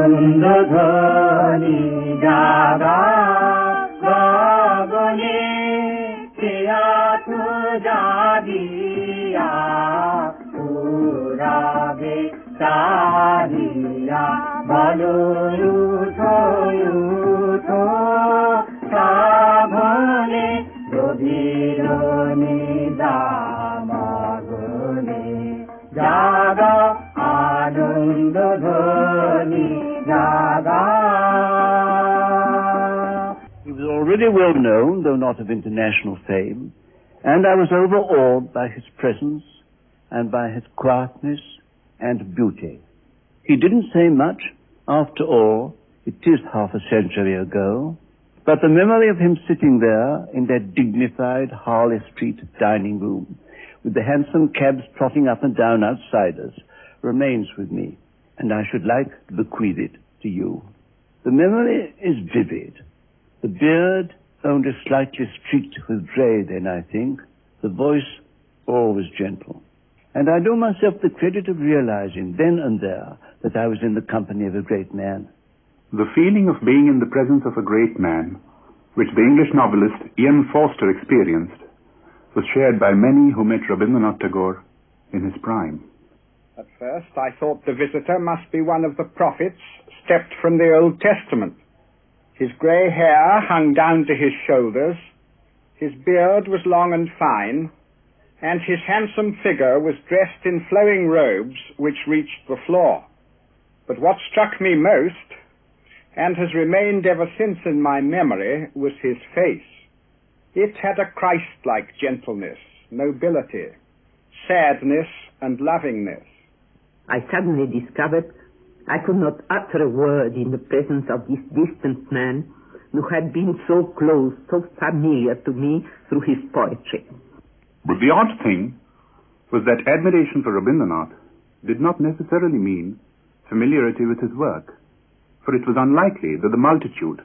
আনন্দ ধ্বনি জাগা গগনে প্রিয়া তু জাগিয়া পুরাবে চাহিয়া বলো উঠো উঠো শ্রাবণে গভীর নিদামগনে জাগা আনন্দ ধ্বনি জাগা. He was already well known, though not of international fame, and I was overawed by his presence and by his quietness and beauty. He didn't say much. After all, it is half a century ago, but the memory of him sitting there in that dignified Harley Street dining room with the hansom cabs trotting up and down outside us remains with me, and I should like to bequeath it to you. The memory is vivid. The beard only slightly streaked with grey then, I think. The voice always gentle. And I do myself the credit of realizing then and there that I was in the company of a great man. The feeling of being in the presence of a great man, which the English novelist Ian Forster experienced, was shared by many who met Rabindranath Tagore in his prime. At first I thought the visitor must be one of the prophets stepped from the Old Testament. His grey hair hung down to his shoulders, his beard was long and fine, and his handsome figure was dressed in flowing robes which reached the floor. But what struck me most, and has remained ever since in my memory, was his face. It had a Christ-like gentleness, nobility, sadness, and lovingness. I suddenly discovered I could not utter a word in the presence of this distant man who had been so close, so familiar to me through his poetry. But the odd thing was that admiration for Rabindranath did not necessarily mean familiarity with his work, for it was unlikely that the multitude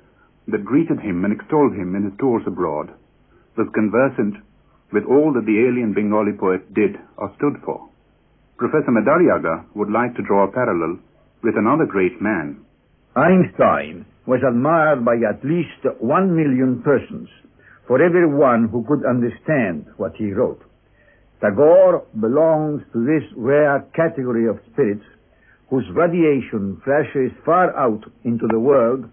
that greeted him and extolled him in his tours abroad was conversant with all that the alien Bengali poet did or stood for. Professor Madariaga would like to draw a parallel with another great man. Einstein was admired by at least 1 million persons, for every one who could understand what he wrote. Tagore belongs to this rare category of spirits whose radiation flashes far out into the world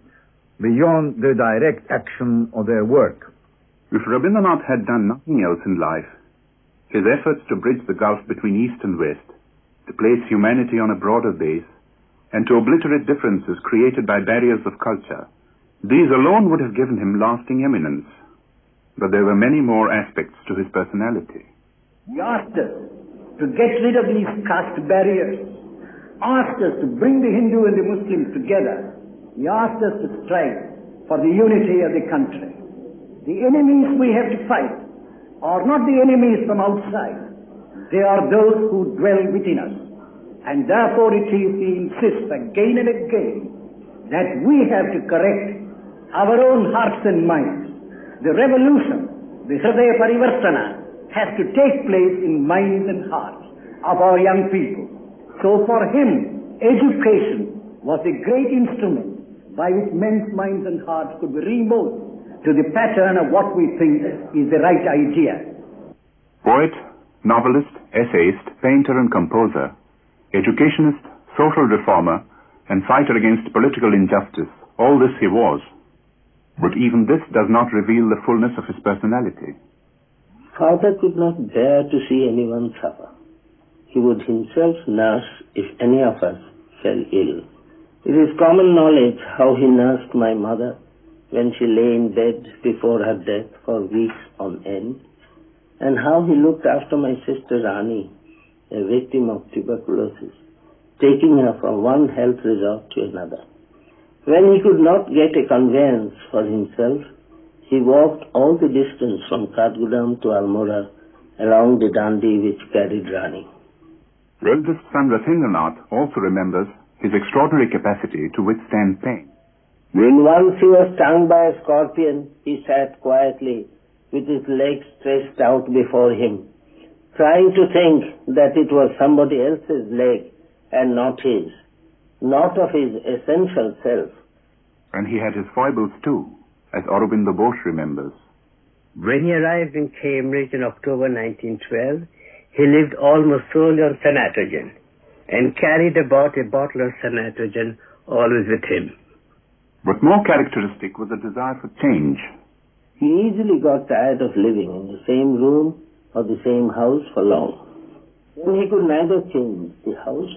beyond the direct action of their work. If Rabindranath had done nothing else in life, his efforts to bridge the gulf between East and West, to place humanity on a broader base, and to obliterate differences created by barriers of culture, these alone would have given him lasting eminence. But there were many more aspects to his personality. He asked us to get rid of these caste barriers, asked us to bring the Hindu and the Muslims together. He asked us to strive for the unity of the country. The enemies we have to fight are not the enemies from outside. They are those who dwell within us. And therefore it is he insists again and again that we have to correct our own hearts and minds. The revolution, the Hridaya Parivartana, has to take place in minds and hearts of our young people. So for him, education was a great instrument by which men's minds and hearts could be remolded to the pattern of what we think is the right idea. Poet, novelist, essayist, painter and composer, educationist, social reformer, and fighter against political injustice, all this he was. But even this does not reveal the fullness of his personality. Father could not bear to see anyone suffer. He would himself nurse if any of us fell ill. It is common knowledge how he nursed my mother when she lay in bed before her death for weeks on end, and how he looked after my sister Rani, a victim of tuberculosis, taking her from one health resort to another. When he could not get a conveyance for himself, he walked all the distance from Kathgodam to Almora along the Dandi which carried Rani. Eldest son Rathindranath also remembers his extraordinary capacity to withstand pain. When once he was stung by a scorpion, he sat quietly with his legs stretched out before him, trying to think that it was somebody else's leg and not his. not of his essential self. And he had his foibles too, as Aurobindo Ghosh remembers. When he arrived in Cambridge in October 1912, he lived almost solely on sanatogen and carried about a bottle of sanatogen always with him. But more characteristic was a desire for change. He easily got tired of living in the same room or the same house for long. When he could neither change the house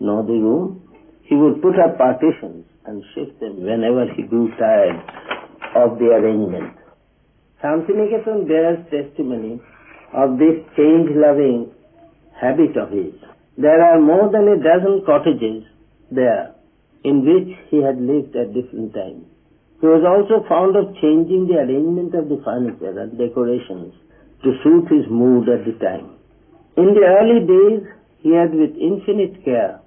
nor the room, he would put up partitions and shift them whenever he grew tired of the arrangement. Shantiniketan bears testimony of this change-loving habit of his. There are more than a dozen cottages there in which he had lived at different times. He was also fond of changing the arrangement of the furniture and decorations to suit his mood at the time. In the early days, he had with infinite care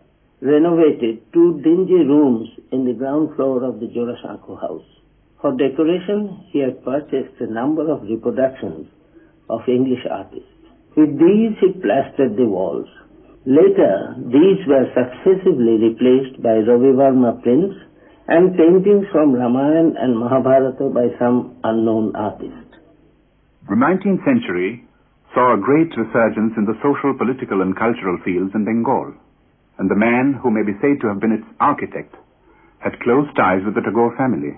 renovated 2 dingy rooms in the ground floor of the Jorasanko house. For decoration, he had purchased a number of reproductions of English artists. With these, he plastered the walls. Later, these were successively replaced by Ravi Verma prints and paintings from Ramayana and Mahabharata by some unknown artist. The 19th century saw a great resurgence in the social, political and cultural fields in Bengal, and the man who may be said to have been its architect had close ties with the Tagore family.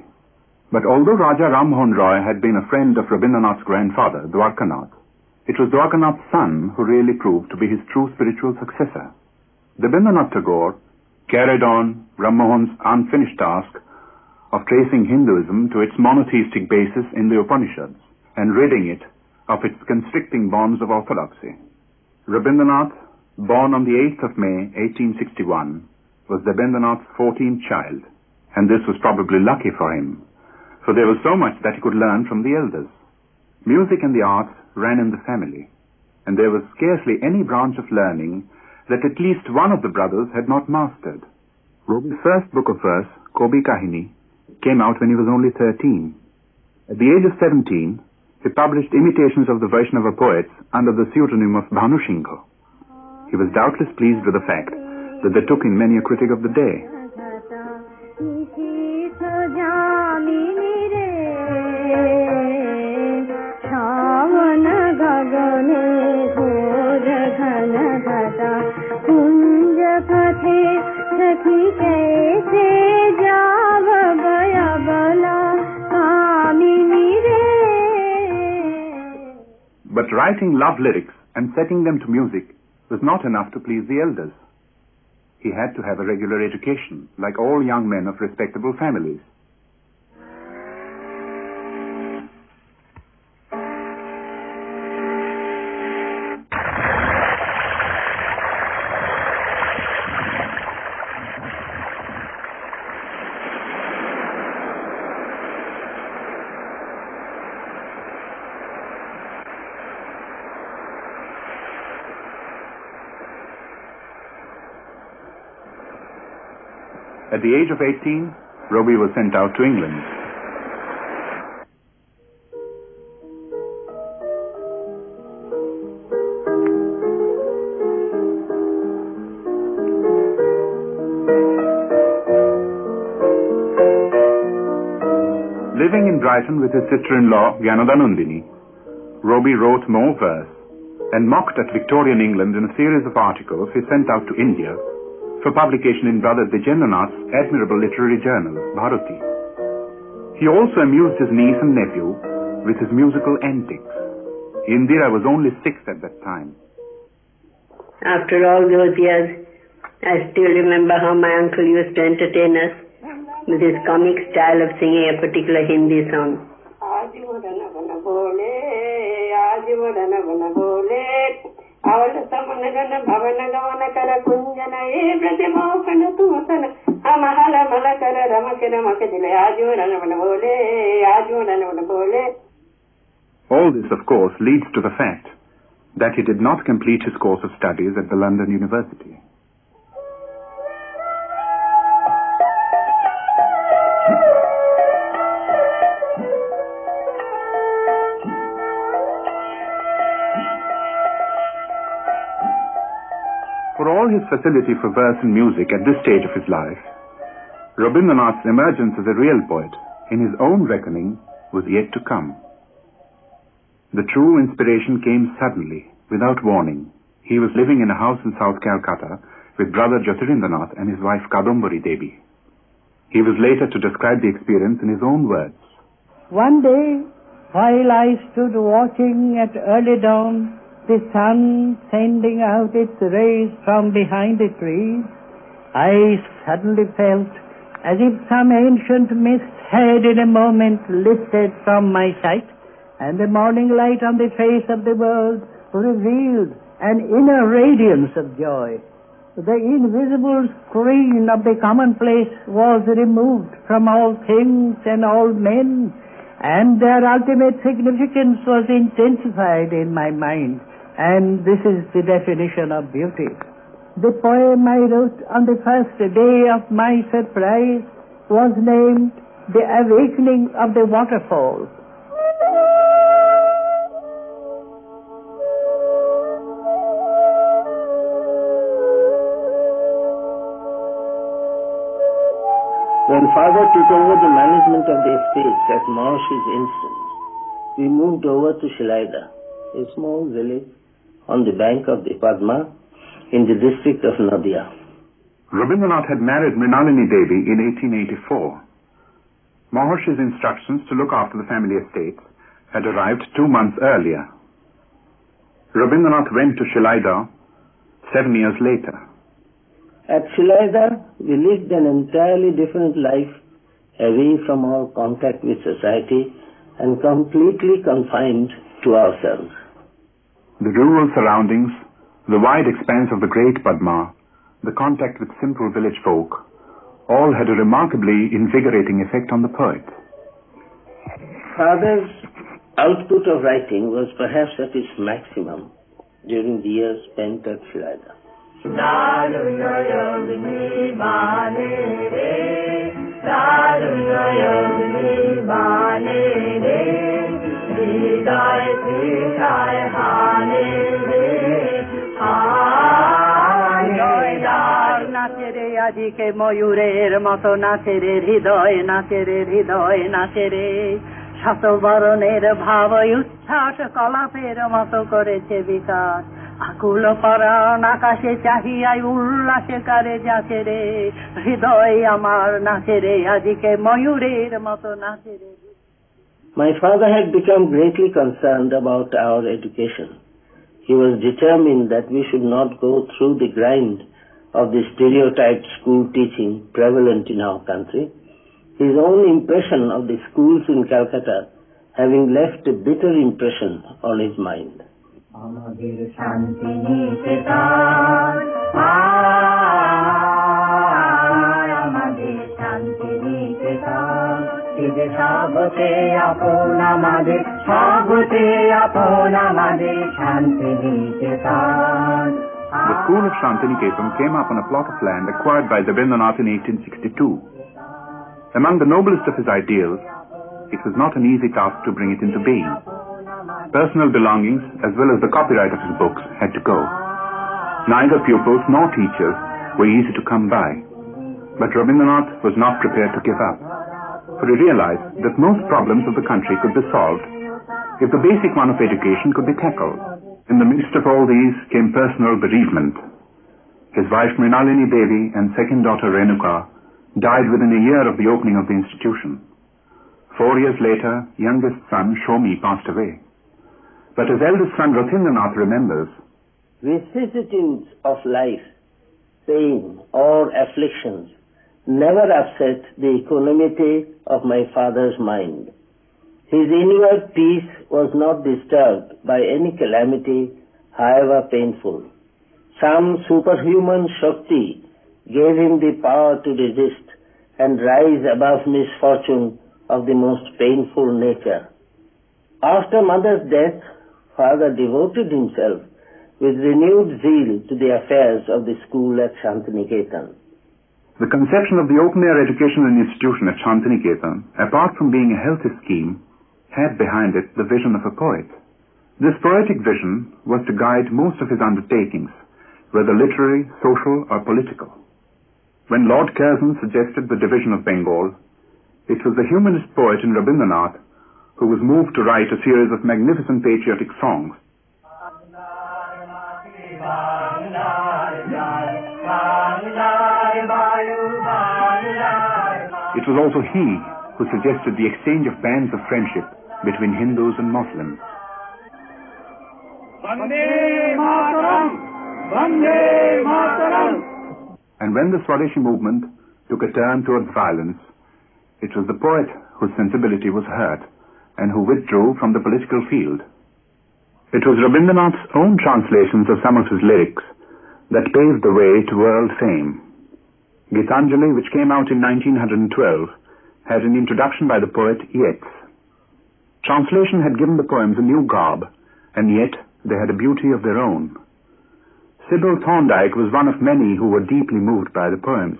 But although Raja Ram Mohan Roy had been a friend of Rabindranath's grandfather, Dwarkanath, it was Dwarkanath's son who really proved to be his true spiritual successor. Rabindranath Tagore carried on Ram Mohan's unfinished task of tracing Hinduism to its monotheistic basis in the Upanishads and ridding it of its constricting bonds of orthodoxy. Rabindranath, born on the 8th of May, 1861, was Rabindranath's 14th child, and this was probably lucky for him, for there was so much that he could learn from the elders. Music and the arts ran in the family, and there was scarcely any branch of learning that at least one of the brothers had not mastered. Robi's first book of verse, Kobi Kahini, came out when he was only 13. At the age of 17, he published imitations of the Vaishnava poets under the pseudonym of Bhanusingho. He was doubtless pleased with the fact that they took in many a critic of the day. But writing love lyrics and setting them to music was not enough to please the elders. He had to have a regular education, like all young men of respectable families. At the age of 18, Robi was sent out to England. Living in Brighton with his sister-in-law, Gyanodanandini, Robi wrote more verse and mocked at Victorian England in a series of articles he sent out to India for publication in Brother Dejendranath's admirable literary journal, Bharati. He also amused his niece and nephew with his musical antics. Indira was only 6 at that time. After all those years, I still remember how my uncle used to entertain us with his comic style of singing a particular Hindi song. All this, of course, leads to the fact that he did not complete his course of studies at the London University. For all all his facility for verse and music at this stage of his life, Rabindranath's emergence as a real poet, in his own reckoning, was yet to come. The true inspiration came suddenly, without warning. He was living in a house in South Calcutta with brother Jyotirindranath and his wife Kadambari Devi. He was later to describe the experience in his own words. One day, while I stood watching at early dawn, the sun sending out its rays from behind the trees, I suddenly felt as if some ancient mist had in a moment lifted from my sight, and the morning light on the face of the world revealed an inner radiance of joy. The invisible screen of the commonplace was removed from all things and all men, and their ultimate significance was intensified in my mind. And this is the definition of beauty. The poem I wrote on the first day of my surprise was named The Awakening of the Waterfall. When father took over the management of the estates at Maharshi's instance, we moved over to Shilaida, a small village on the bank of the Padma in the district of Nadia. Rabindranath had married Mrinalini Devi in 1884. Maharshi's instructions to look after the family estates had arrived 2 months earlier. Rabindranath went to Shilaida 7 years later. At Shilaida, we lived an entirely different life, away from all contact with society and completely confined to ourselves. The rural surroundings, the wide expanse of the great Padma, the contact with simple village folk, all had a remarkably invigorating effect on the poet. Father's output of writing was perhaps at its maximum during the years spent at Shilaida. নাচে রে আজিকে ময়ূরের মতো নাচে রে হৃদয় নাচে রে হৃদয় নাচে রে শতবরণের ভাব উচ্ছ্বাস কলাপের মতো করেছে বিকাশ আকুল পরাণ আকাশে চাহিয়াই উল্লাসে কারে যাচে রে হৃদয় আমার নাচে রে আজিকে ময়ূরের মতো নাচে রে. My father had become greatly concerned about our education. He was determined that we should not go through the grind of the stereotyped school teaching prevalent in our country, his own impression of the schools in Calcutta having left a bitter impression on his mind. The school of Shantiniketan came up on a plot of land acquired by Rabindranath in 1862. Among the noblest of his ideals, it was not an easy task to bring it into being. Personal belongings, as well as the copyright of his books, had to go. Neither pupils nor teachers were easy to come by. But Rabindranath was not prepared to give up, for he realized that most problems of the country could be solved if the basic one of education could be tackled. In the midst of all these came personal bereavement. His wife Mrinalini Devi and second daughter Renuka died within a year of the opening of the institution. 4 years later, youngest son Shomi passed away. But his eldest son Rathindranath remembers, vicissitudes of life, pain or afflictions never upset the equanimity of my father's mind. His inward peace was not disturbed by any calamity, however painful. Some superhuman Shakti gave him the power to resist and rise above misfortune of the most painful nature. After mother's death, father devoted himself with renewed zeal to the affairs of the school at Shantiniketan. The conception of the open-air educational institution at Shantiniketan, apart from being a healthy scheme, had behind it the vision of a poet. This poetic vision was to guide most of his undertakings, whether literary, social, or political. When Lord Curzon suggested the division of Bengal, it was the humanist poet in Rabindranath who was moved to write a series of magnificent patriotic songs. It was also he who suggested the exchange of bands of friendship between Hindus and Muslims. And when the Swadeshi movement took a turn towards violence, it was the poet whose sensibility was hurt and who withdrew from the political field. It was Rabindranath's own translations of some of his lyrics that paved the way to world fame. Gitanjali, which came out in 1912, had an introduction by the poet Yeats. Translation had given the poems a new garb, and yet they had a beauty of their own. Sybil Thorndike was one of many who were deeply moved by the poems.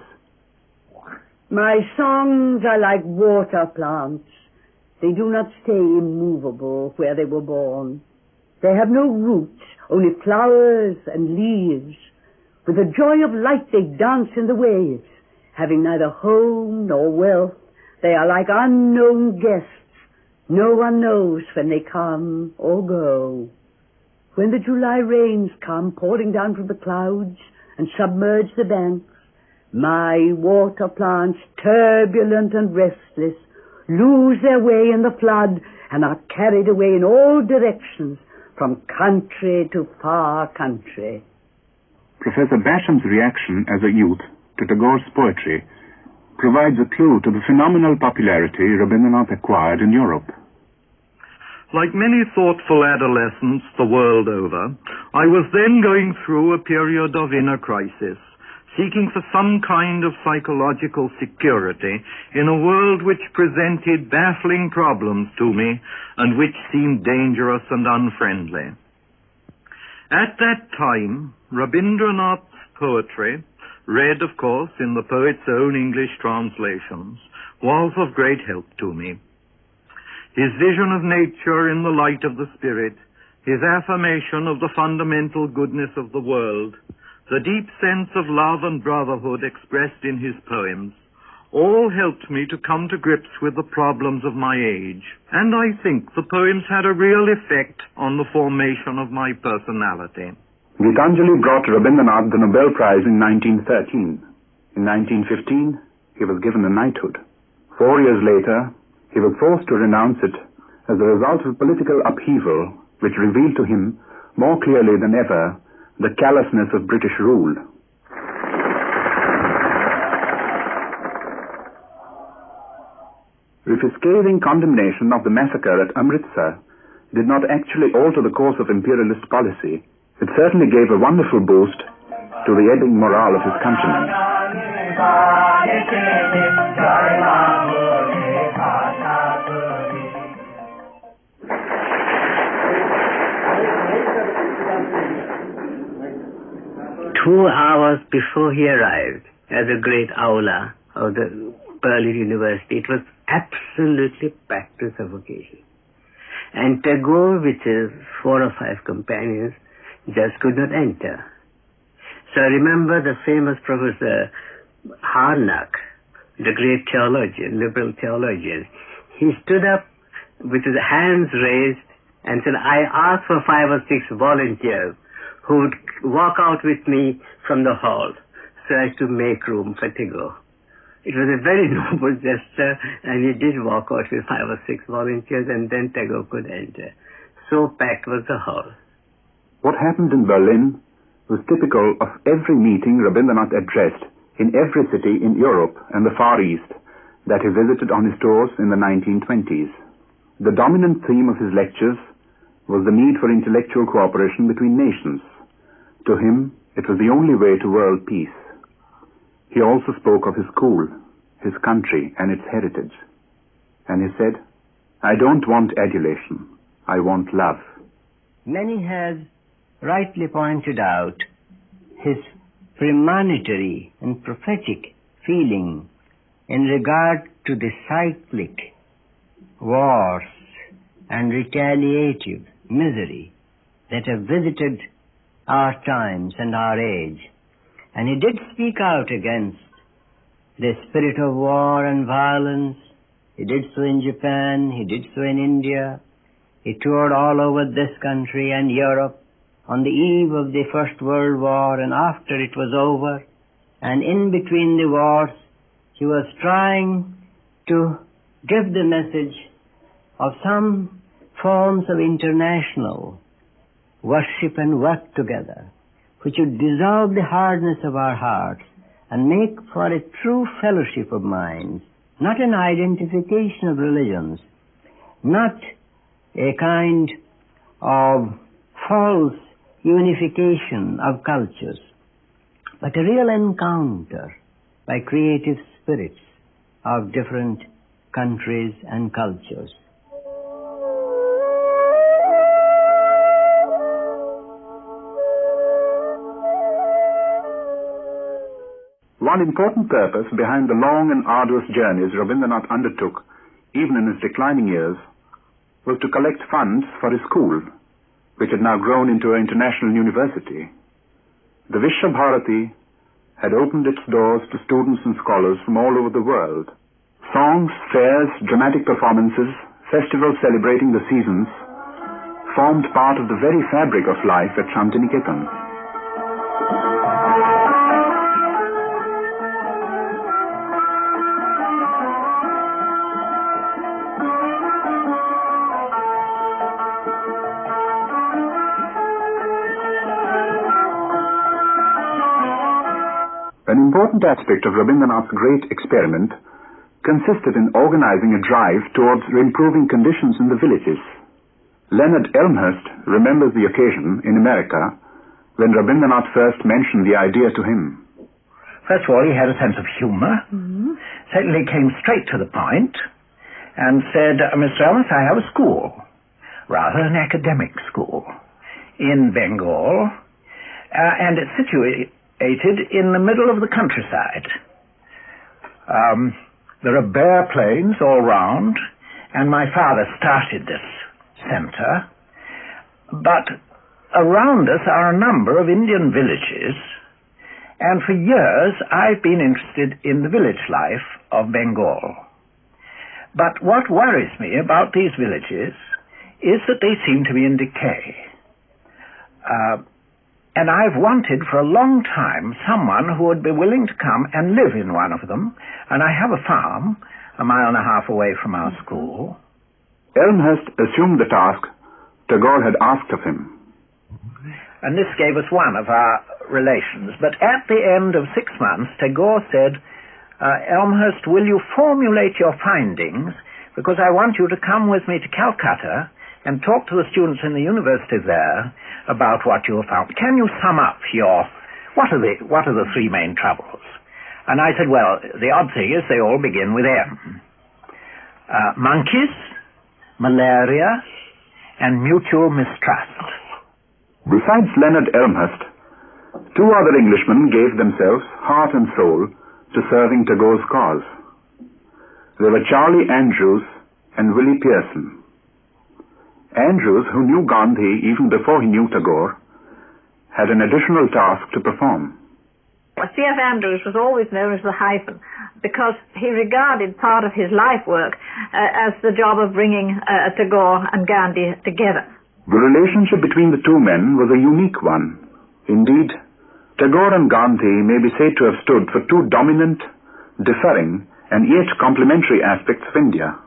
My songs are like water plants. They do not stay immovable where they were born. They have no roots, only flowers and leaves. With the joy of light they dance in the waves. Having neither home nor wealth, they are like unknown guests. No one knows when they come or go. When the July rains come pouring down from the clouds and submerge the banks, my water plants, turbulent and restless, lose their way in the flood and are carried away in all directions, from country to far country. Professor Basham's reaction as a youth to Tagore's poetry provides a clue to the phenomenal popularity Rabindranath acquired in Europe. Like many thoughtful adolescents the world over, I was then going through a period of inner crisis, seeking for some kind of psychological security in a world which presented baffling problems to me and which seemed dangerous and unfriendly. At that time, Rabindranath's poetry, read, of course, in the poet's own English translations, was of great help to me. His vision of nature in the light of the spirit, his affirmation of the fundamental goodness of the world, the deep sense of love and brotherhood expressed in his poems, all helped me to come to grips with the problems of my age, and I think the poems had a real effect on the formation of my personality. Gitanjali brought Rabindranath the Nobel Prize in 1913. In 1915, he was given a knighthood. 4 years later, he was forced to renounce it as a result of political upheaval which revealed to him more clearly than ever the callousness of British rule. If his scathing condemnation of the massacre at Amritsar did not actually alter the course of imperialist policy, it certainly gave a wonderful boost to the ebbing morale of his countrymen. Two hours before he arrived at the great aula of the Berlin University, it was absolutely packed to suffocation. And Tagore, with his 4 or 5 companions, just could not enter. So I remember the famous Professor Harnack, the great theologian, liberal theologian. He stood up with his hands raised and said, I ask for 5 or 6 volunteers who would walk out with me from the hall so as to make room for Tagore. It was a very noble gesture, and he did walk out with 5 or 6 volunteers, and then Tagore could enter. So packed was the hall. What happened in Berlin was typical of every meeting Rabindranath addressed in every city in Europe and the Far East that he visited on his tours in the 1920s. The dominant theme of his lectures was the need for intellectual cooperation between nations. To him, it was the only way to world peace. He also spoke of his school, his country, and its heritage. And he said, I don't want adulation. I want love. Many have rightly pointed out his premonitory and prophetic feeling in regard to the cyclic wars and retaliative misery that have visited our times and our age. And he did speak out against the spirit of war and violence. He did so in Japan, he did so in India. He toured all over this country and Europe on the eve of the First World War and after it was over. And in between the wars, he was trying to give the message of some forms of international worship and work together, which would dissolve the hardness of our hearts and make for a true fellowship of minds, not an identification of religions, not a kind of false unification of cultures, but a real encounter by creative spirits of different countries and cultures. One important purpose behind the long and arduous journeys Rabindranath undertook, even in his declining years, was to collect funds for his school, which had now grown into an international university. The Vishwabharati had opened its doors to students and scholars from all over the world. Songs, fairs, dramatic performances, festivals celebrating the seasons formed part of the very fabric of life at Shantiniketan. An important aspect of Rabindranath's great experiment consisted in organizing a drive towards improving conditions in the villages. Leonard Elmhirst remembers the occasion in America when Rabindranath first mentioned the idea to him. First of all, he had a sense of humor. Secondly, he came straight to the point and said, Mr. Elmhirst, I have a school, rather an academic school, in Bengal, and it's situated in the middle of the countryside. There are bare plains all round, and my father started this center. But around us are a number of Indian villages, and for years I've been interested in the village life of Bengal. But what worries me about these villages is that they seem to be in decay. And I've wanted for a long time someone who would be willing to come and live in one of them. And I have a farm 1.5 miles away from our school. Elmhirst assumed the task Tagore had asked of him. And this gave us one of our relations. But at the end of 6 months, Tagore said, Elmhirst, will you formulate your findings? Because I want you to come with me to Calcutta and talk to the students in the university there about what you have found. Can you sum up what are the 3 main troubles? And I said, well, the odd thing is they all begin with M. Monkeys, malaria, and mutual mistrust. Besides Leonard Elmhirst, 2 other Englishmen gave themselves heart and soul to serving Tagore's cause. They were Charlie Andrews and Willie Pearson. Andrews, who knew Gandhi even before he knew Tagore, had an additional task to perform. C.F. Andrews was always known as the hyphen because he regarded part of his life work as the job of bringing Tagore and Gandhi together. The relationship between the 2 men was a unique one. Indeed, Tagore and Gandhi may be said to have stood for 2 dominant, differing, and yet complementary aspects of India.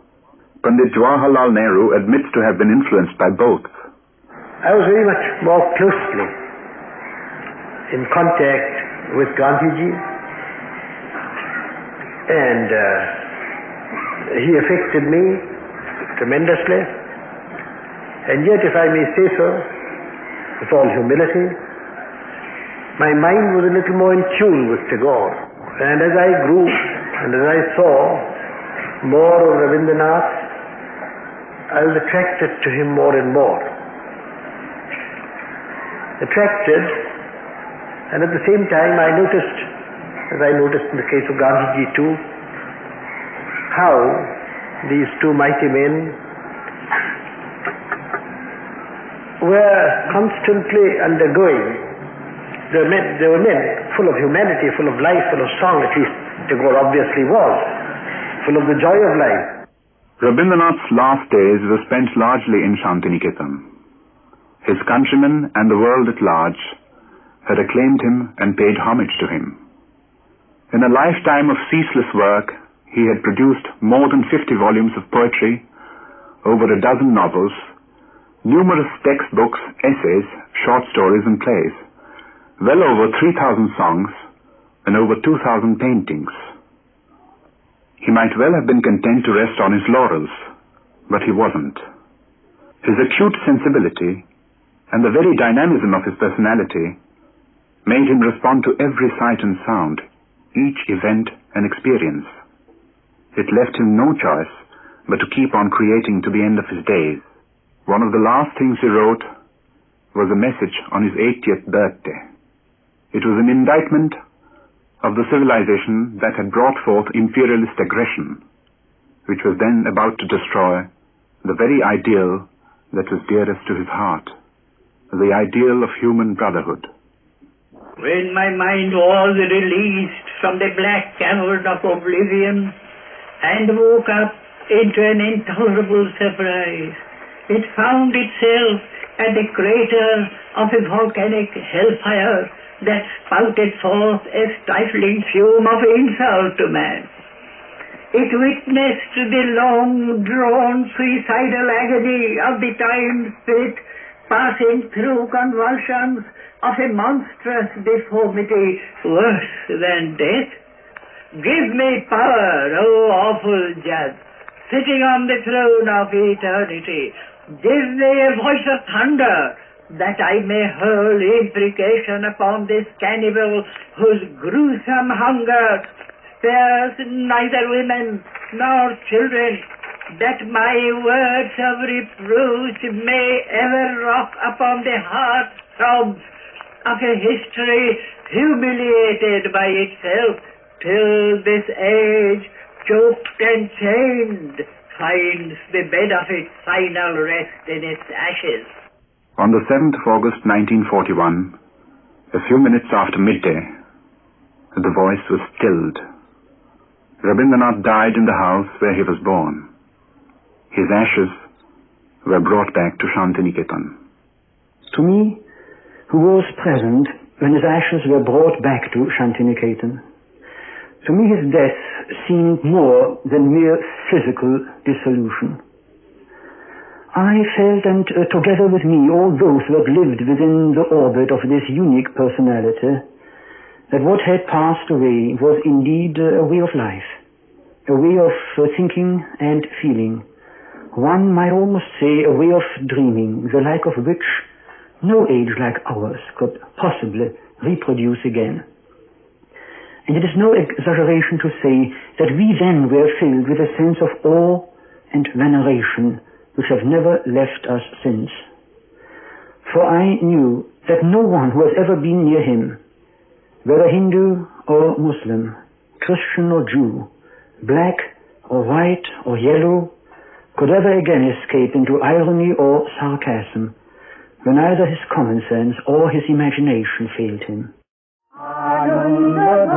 Pandit Jawaharlal Nehru admits to have been influenced by both. I was very much more closely in contact with Gandhiji, and he affected me tremendously. And yet, if I may say so, with all humility, my mind was a little more in tune with Tagore. And as I grew and as I saw more of Rabindranath, I was attracted to him more and more. Attracted, and at the same time I noticed, as I noticed in the case of Gandhiji too, how these 2 mighty men were constantly undergoing They were men full of humanity, full of life, full of song. At least Tagore obviously was, full of the joy of life. Rabindranath's last days were spent largely in Shantiniketan. His countrymen and the world at large had acclaimed him and paid homage to him. In a lifetime of ceaseless work, he had produced more than 50 volumes of poetry, over a dozen novels, numerous textbooks, essays, short stories and plays, well over 3,000 songs, and over 2,000 paintings. He might well have been content to rest on his laurels, but he wasn't. His acute sensibility and the very dynamism of his personality made him respond to every sight and sound, each event and experience. It left him no choice but to keep on creating to the end of his days. One of the last things he wrote was a message on his 80th birthday. It was an indictment of the civilization that had brought forth imperialist aggression, which was then about to destroy the very ideal that was dearest to his heart, the ideal of human brotherhood. When my mind was released from the black cavern of oblivion and woke up into an intolerable surprise, it found itself at the crater of a volcanic hellfire that spouted forth a stifling fume of insult to man. It witnessed the long-drawn suicidal agony of the time spirit passing through convulsions of a monstrous deformity worse than death. Give me power, O awful judge, sitting on the throne of eternity. Give me a voice of thunder, that I may hurl imprecation upon this cannibal whose gruesome hunger spares neither women nor children, that my words of reproach may ever rock upon the heart-throbs of a history humiliated by itself, till this age, choked and chained, finds the bed of its final rest in its ashes. On the 7th of August 1941, a few minutes after midday, the voice was stilled. Rabindranath died in the house where he was born. His ashes were brought back to Shantiniketan. To me, who was present when his ashes were brought back to Shantiniketan, to me his death seemed more than mere physical dissolution. I felt, and together with me all those who had lived within the orbit of this unique personality, that what had passed away was indeed a way of life, a way of thinking and feeling. One might almost say a way of dreaming, the like of which no age like ours could possibly reproduce again. And it is no exaggeration to say that we then were filled with a sense of awe and veneration which have never left us since. For I knew that no one who has ever been near him, whether Hindu or Muslim, Christian or Jew, black or white or yellow, could ever again escape into irony or sarcasm when either his common sense or his imagination failed him. Ananda